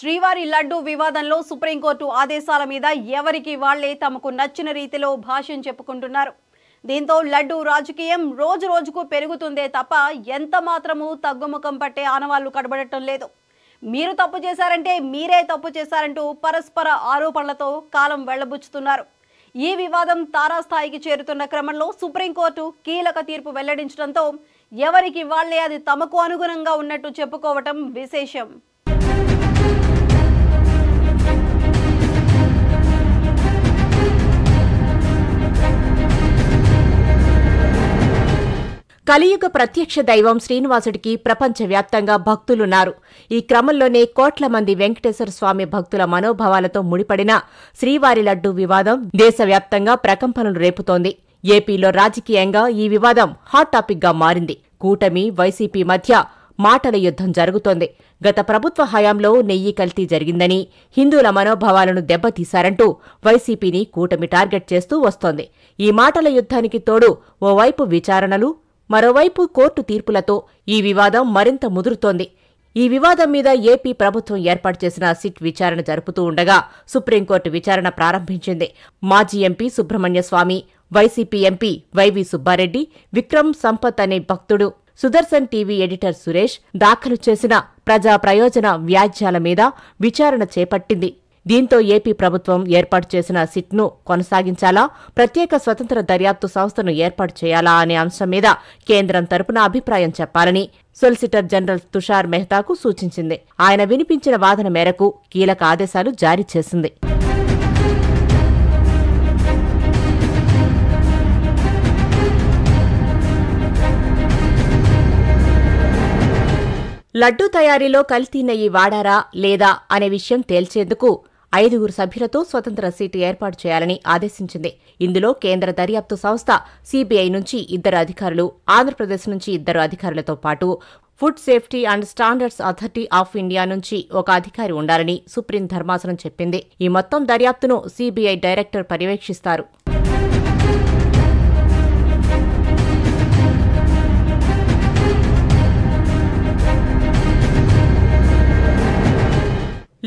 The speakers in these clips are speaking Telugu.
శ్రీవారి లడ్డు వివాదంలో సుప్రీంకోర్టు ఆదేశాల మీద ఎవరికి వాళ్లే తమకు నచ్చిన రీతిలో భాష్యం చెప్పుకుంటున్నారు. దీంతో లడ్డు రాజకీయం రోజు రోజుకు పెరుగుతుందే తప్ప ఎంత మాత్రము తగ్గుముఖం పట్టే ఆనవాళ్లు కనబడటం లేదు. మీరు తప్పు చేశారంటే మీరే తప్పు చేశారంటూ పరస్పర ఆరోపణలతో కాలం వెళ్లబుచ్చుతున్నారు. ఈ వివాదం తారాస్థాయికి చేరుతున్న క్రమంలో సుప్రీంకోర్టు కీలక తీర్పు వెల్లడించడంతో ఎవరికి వాళ్లే అది తమకు అనుగుణంగా ఉన్నట్టు చెప్పుకోవటం విశేషం. కలియుగ ప్రత్యక్ష దైవం శ్రీనివాసుడికి ప్రపంచవ్యాప్తంగా భక్తులున్నారు. ఈ క్రమంలోనే కోట్ల మంది వెంకటేశ్వర స్వామి భక్తుల మనోభావాలతో ముడిపడిన శ్రీవారి లడ్డు వివాదం దేశవ్యాప్తంగా ప్రకంపనలు రేపుతోంది. ఏపీలో రాజకీయంగా ఈ వివాదం హాట్ టాపిక్ గా మారింది. కూటమి, వైసీపీ మధ్య మాటల యుద్ధం జరుగుతోంది. గత ప్రభుత్వ హయాంలో నెయ్యి కల్తీ జరిగిందని, హిందువుల మనోభావాలను దెబ్బతీశారంటూ వైసీపీని కూటమి టార్గెట్ చేస్తూ వస్తోంది. ఈ మాటల యుద్ధానికి తోడు ఓవైపు విచారణలు, మరోవైపు కోర్టు తీర్పులతో ఈ వివాదం మరింత ముదురుతోంది. ఈ వివాదం మీద ఏపీ ప్రభుత్వం ఏర్పాటు చేసిన సిట్ విచారణ జరుపుతూ ఉండగా సుప్రీంకోర్టు విచారణ ప్రారంభించింది. మాజీ ఎంపీ సుబ్రహ్మణ్యస్వామి, వైసీపీ ఎంపీ వైవి సుబ్బారెడ్డి, విక్రమ్ సంపత్ అనే భక్తుడు, సుదర్శన్ టీవీ ఎడిటర్ సురేష్ దాఖలు చేసిన ప్రజా ప్రయోజన వ్యాజ్యాల మీద విచారణ చేపట్టింది. దీంతో ఏపీ ప్రభుత్వం ఏర్పాటు చేసిన సిట్ను కొనసాగించాలా, ప్రత్యేక స్వతంత్ర దర్యాప్తు సంస్థను ఏర్పాటు చేయాలా అనే అంశం మీద కేంద్రం తరపున అభిప్రాయం చెప్పాలని సొలిసిటర్ జనరల్ తుషార్ మెహతాకు సూచించింది. ఆయన వినిపించిన వాదన మేరకు కీలక ఆదేశాలు జారీ చేసింది. లడ్డూ తయారీలో కల్తీ నెయ్యి వాడారా లేదా అనే విషయం తేల్చేందుకు 5 సభ్యులతో స్వతంత్ర సిట్ ఏర్పాటు చేయాలని ఆదేశించింది. ఇందులో కేంద్ర దర్యాప్తు సంస్థ సీబీఐ నుంచి 2 అధికారులు, ఆంధ్రప్రదేశ్ నుంచి 2 అధికారులతో పాటు food safety and standards authority of India నుంచి 1 అధికారి ఉండాలని సుప్రీం ధర్మాసనం చెప్పింది. ఈ మొత్తం దర్యాప్తును సీబీఐ డైరెక్టర్ పర్యవేక్షిస్తారు.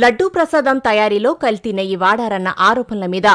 లడ్డూ ప్రసాదం తయారీలో కల్తీ నెయ్యి వాడారన్న ఆరోపణల మీద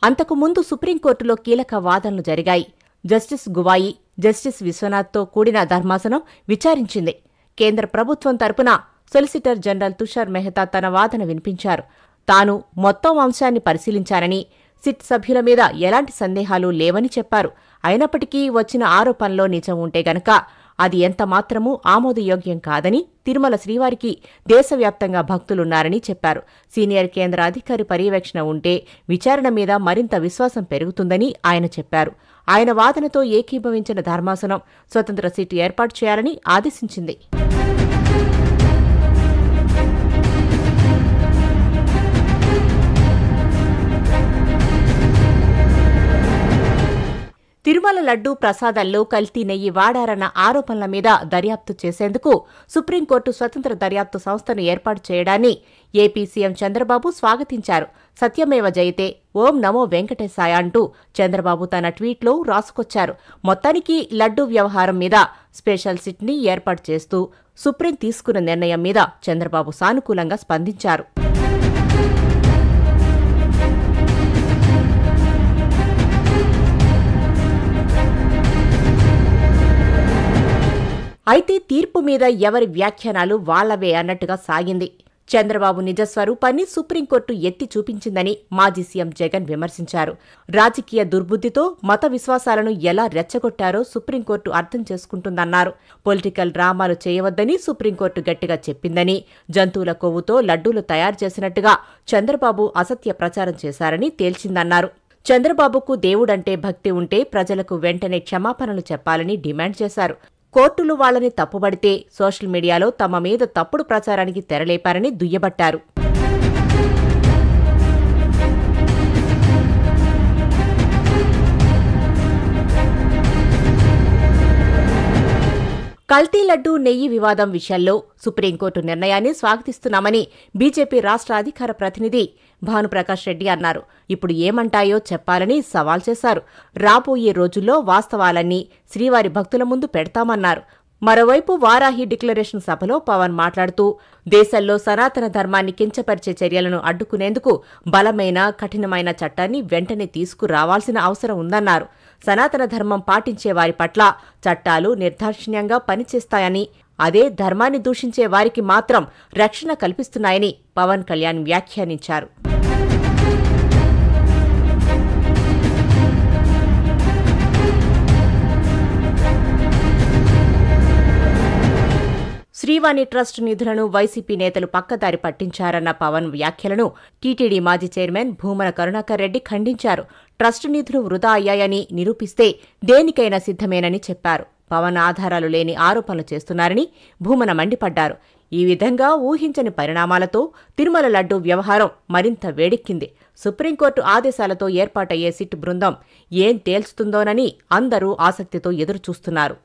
అంతకుముందు సుప్రీంకోర్టులో కీలక వాదనలు జరిగాయి. జస్టిస్ గువాయి, జస్టిస్ విశ్వనాథ్తో కూడిన ధర్మాసనం విచారించింది. కేంద్ర ప్రభుత్వం తరపున సొలిసిటర్ జనరల్ తుషార్ మెహతా తన వాదన వినిపించారు. తాను మొత్తం అంశాన్ని పరిశీలించారని, సిట్ సభ్యుల మీద ఎలాంటి సందేహాలు లేవని చెప్పారు. అయినప్పటికీ వచ్చిన ఆరోపణలో నిజం ఉంటే గనక అది ఎంతమాత్రమూ ఆమోదయోగ్యం కాదని, తిరుమల శ్రీవారికి దేశవ్యాప్తంగా భక్తులున్నారని చెప్పారు. సీనియర్ కేంద్ర అధికారి పర్యవేక్షణ ఉంటే విచారణ మీద మరింత విశ్వాసం పెరుగుతుందని ఆయన చెప్పారు. ఆయన వాదనతో ఏకీభవించిన ధర్మాసనం స్వతంత్ర సిట్ ఏర్పాటు చేయాలని ఆదేశించింది. తిరుమల లడ్డూ ప్రసాదాల్లో కల్తీ నెయ్యి వాడారన్న ఆరోపణల మీద దర్యాప్తు చేసేందుకు సుప్రీంకోర్టు స్వతంత్ర దర్యాప్తు సంస్థను ఏర్పాటు చేయడాన్ని ఏపీ సీఎం చంద్రబాబు స్వాగతించారు. సత్యమేవ జయతే, ఓం నమో వెంకటేశాయ అంటూ చంద్రబాబు తన ట్వీట్లో రాసుకొచ్చారు. మొత్తానికి లడ్డూ వ్యవహారం మీద స్పెషల్ సిట్ని ఏర్పాటు చేస్తూ సుప్రీం తీసుకున్న నిర్ణయం మీద చంద్రబాబు సానుకూలంగా స్పందించారు. అయితే తీర్పు మీద ఎవరి వ్యాఖ్యానాలు వాళ్లవే అన్నట్టుగా సాగింది. చంద్రబాబు నిజస్వరూపాన్ని సుప్రీంకోర్టు ఎత్తి చూపించిందని మాజీ సీఎం జగన్ విమర్శించారు. రాజకీయ దుర్బుద్ధితో మత విశ్వాసాలను ఎలా రెచ్చగొట్టారో సుప్రీంకోర్టు అర్థం చేసుకుంటుందన్నారు. పొలిటికల్ డ్రామాలు చేయవద్దని సుప్రీంకోర్టు గట్టిగా చెప్పిందని, జంతువుల కొవ్వుతో లడ్డూలు తయారు చేసినట్టుగా చంద్రబాబు అసత్య ప్రచారం చేశారని తేల్చిందన్నారు. చంద్రబాబుకు దేవుడంటే భక్తి ఉంటే ప్రజలకు వెంటనే క్షమాపణలు చెప్పాలని డిమాండ్ చేశారు. కోర్టులు వాళ్లని తప్పుబడితే సోషల్ మీడియాలో తమ మీద తప్పుడు ప్రచారానికి తెరలేపారని దుయ్యబట్టారు. కల్తీ లడ్డూ నెయ్యి వివాదం విషయంలో సుప్రీంకోర్టు నిర్ణయాన్ని స్వాగతిస్తున్నామని బీజేపీ రాష్ట్ర అధికార ప్రతినిధి భానుప్రకాష్ రెడ్డి అన్నారు. ఇప్పుడు ఏమంటాయో చెప్పాలని సవాల్ చేశారు. రాబోయే రోజుల్లో వాస్తవాలన్నీ శ్రీవారి భక్తుల ముందు పెడతామన్నారు. మరోవైపు వారాహి డిక్లరేషన్ సభలో పవన్ మాట్లాడుతూ దేశంలో సనాతన ధర్మాన్ని కించపరిచే చర్యలను అడ్డుకునేందుకు బలమైన కఠినమైన చట్టాన్ని వెంటనే తీసుకురావాల్సిన అవసరం ఉందన్నారు. సనాతన ధర్మం పాటించే వారి పట్ల చట్టాలు నిర్దాక్షిణ్యంగా పనిచేస్తాయని, అదే ధర్మాన్ని దూషించే వారికి మాత్రం రక్షణ కల్పిస్తున్నాయని పవన్ కళ్యాణ్ వ్యాఖ్యానించారు. శ్రీవాణి ట్రస్ట్ నిధులను వైసీపీ నేతలు పక్కదారి పట్టించారన్న పవన్ వ్యాఖ్యలను టీటీడీ మాజీ చైర్మన్ భూమన కరుణాకర్ రెడ్డి ఖండించారు. ట్రస్ట్ నిధులు వృధా అయ్యాయని నిరూపిస్తే దేనికైనా సిద్ధమేనని చెప్పారు. పవన్ ఆధారాలు లేని ఆరోపణలు చేస్తున్నారని భూమన మండిపడ్డారు. ఈ విధంగా ఊహించని పరిణామాలతో తిరుమల లడ్డూ వ్యవహారం మరింత వేడెక్కింది. సుప్రీంకోర్టు ఆదేశాలతో ఏర్పాటయ్యే సిట్ బృందం ఏం తేల్చుతుందోనని అందరూ ఆసక్తితో ఎదురుచూస్తున్నారు.